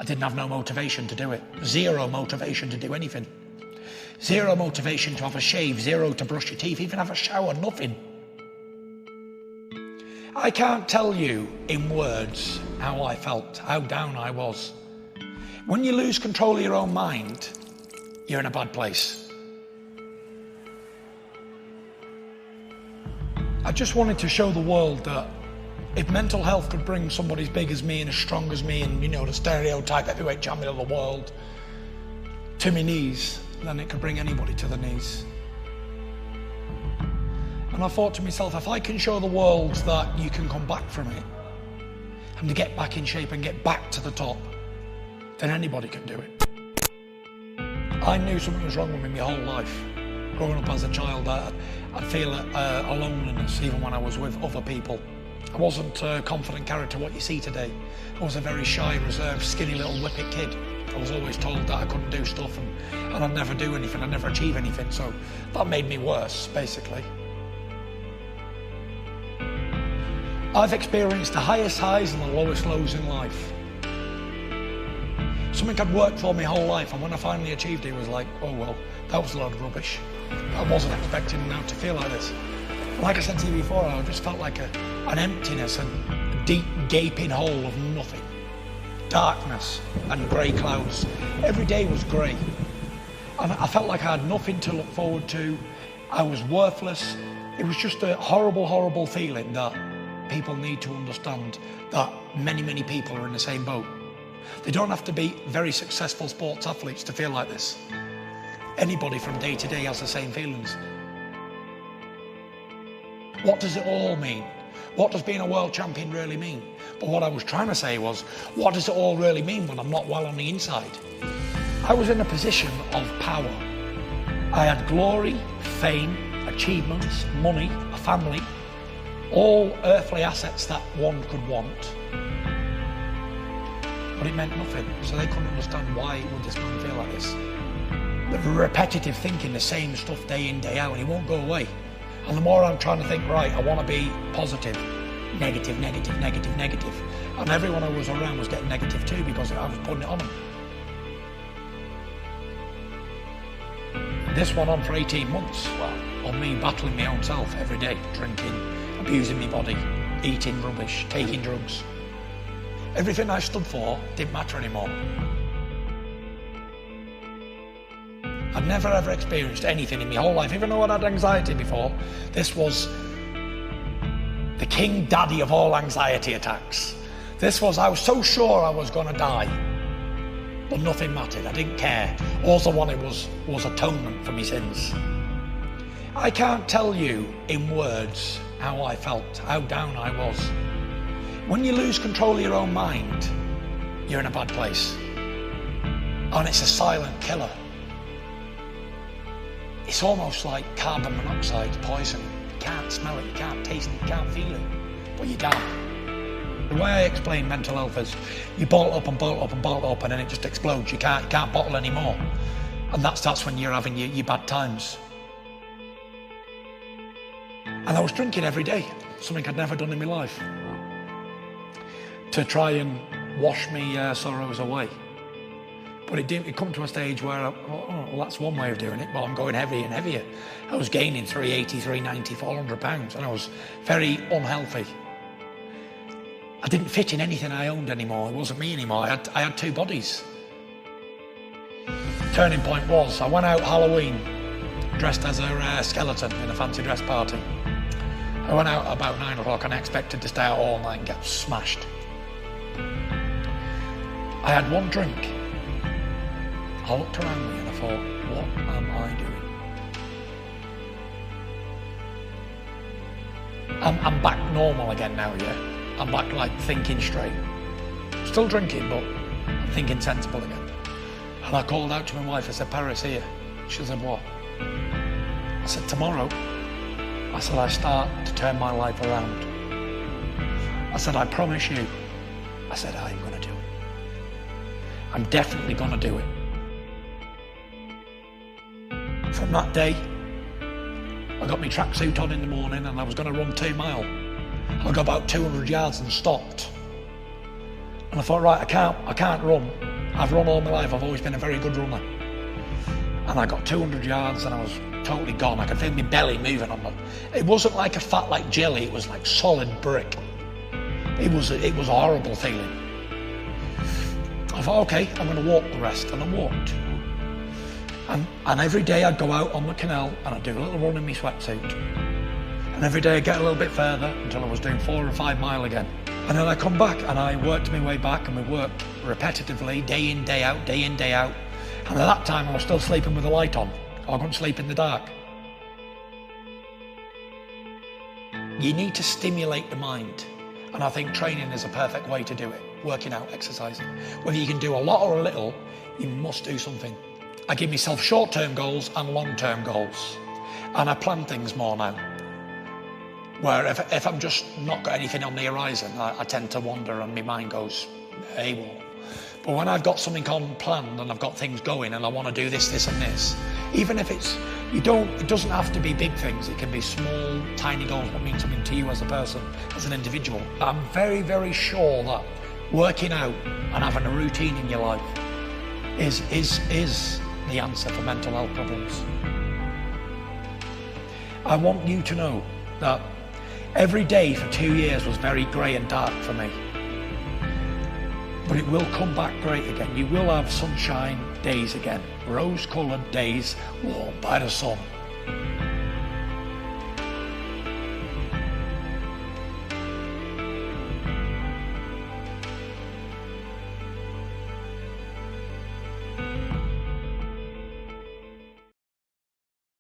didn't have no motivation to do it. Zero motivation to do anything. Zero motivation to have a shave, zero to brush your teeth, even have a shower, nothing. I can't tell you in words how I felt, how down I was. When you lose control of your own mind, you're in a bad place. I just wanted to show the world that if mental health could bring somebody as big as me and as strong as me and, you know, the stereotype heavyweight champion of the world to my knees, then it could bring anybody to the knees. And I thought to myself, if I can show the world that you can come back from it and to get back in shape and get back to the top, then anybody can do it. I knew something was wrong with me my whole life. Growing up as a child, I'd feel a loneliness even when I was with other people. I wasn't a confident character what you see today. I was a very shy, reserved, skinny little whippet kid. I was always told that I couldn't do stuff and I'd never do anything, I'd never achieve anything, so that made me worse, basically. I've experienced the highest highs and the lowest lows in life. Something I'd worked for my whole life, and when I finally achieved it, it was like, oh well, that was a load of rubbish. I wasn't expecting now to feel like this. Like I said to you before, I just felt like an emptiness and a deep gaping hole of nothing. Darkness and grey clouds. Every day was grey. And I felt like I had nothing to look forward to. I was worthless. It was just a horrible, horrible feeling that people need to understand that many, many people are in the same boat. They don't have to be very successful sports athletes to feel like this. Anybody from day to day has the same feelings. What does it all mean? What does being a world champion really mean? But what I was trying to say was, what does it all really mean when I'm not well on the inside? I was in a position of power. I had glory, fame, achievements, money, a family, all earthly assets that one could want. But it meant nothing, so they couldn't understand why would this man feel like this. The repetitive thinking, the same stuff day in, day out, and it won't go away. And the more I'm trying to think, right, I want to be positive, negative, negative, negative, negative. And everyone I was around was getting negative too because I was putting it on them. This went on for 18 months, well, on me battling my own self every day, drinking, abusing my body, eating rubbish, taking drugs. Everything I stood for didn't matter anymore. I'd never ever experienced anything in my whole life, even though I'd had anxiety before. This was the king daddy of all anxiety attacks. I was so sure I was gonna die, but nothing mattered, I didn't care. All I wanted was atonement for my sins. I can't tell you in words how I felt, how down I was. When you lose control of your own mind, you're in a bad place. And it's a silent killer. It's almost like carbon monoxide poison. You can't smell it, you can't taste it, you can't feel it, but you die. The way I explain mental health is you bottle up and bottle up and bottle up and then it just explodes. You can't bottle anymore. And that's when you're having your bad times. And I was drinking every day, something I'd never done in my life, to try and wash me sorrows away. But it come to a stage where I thought, oh, well, that's one way of doing it, but I'm going heavier and heavier. I was gaining 380, 390, 400 pounds, and I was very unhealthy. I didn't fit in anything I owned anymore. It wasn't me anymore. I had two bodies. Turning point was, I went out Halloween dressed as a skeleton in a fancy dress party. I went out at about 9 o'clock and I expected to stay out all night and get smashed. I had one drink. I looked around me and I thought, what am I doing? I'm back normal again now, yeah? I'm back like thinking straight. Still drinking, but I'm thinking sensible again. And I called out to my wife, I said, Paris here. She said, what? I said, tomorrow. I said, I start to turn my life around. I said, I promise you. I said, I'm gonna do it. I'm definitely gonna do it. From that day, I got my tracksuit on in the morning and I was going to run 2 miles. I got about 200 yards and stopped. And I thought, right, I can't run I've run all my life. I've always been a very good runner. And I got 200 yards and I was totally gone. I could feel my belly moving on them. It wasn't like a fat like jelly, it was like solid brick. It was a horrible feeling. I thought, okay, I'm going to walk the rest, and I walked. And every day I'd go out on the canal and I'd do a little run in my sweatsuit. And every day I'd get a little bit further until I was doing 4 or 5 miles again. And then I come back and I worked my way back, and we worked repetitively, day in, day out, day in, day out. And at that time I was still sleeping with the light on. I couldn't sleep in the dark. You need to stimulate the mind. And I think training is a perfect way to do it. Working out, exercising. Whether you can do a lot or a little, you must do something. I give myself short-term goals and long-term goals. And I plan things more now. Where if I'm just not got anything on the horizon, I tend to wander and my mind goes AWOL. But when I've got something on planned and I've got things going and I want to do this, this and this, even if it doesn't have to be big things. It can be small, tiny goals that mean something to you as a person, as an individual. I'm very, very sure that working out and having a routine in your life is the answer for mental health problems. I want you to know that every day for 2 years was very grey and dark for me. But it will come back great again. You will have sunshine days again, rose-coloured days warmed by the sun.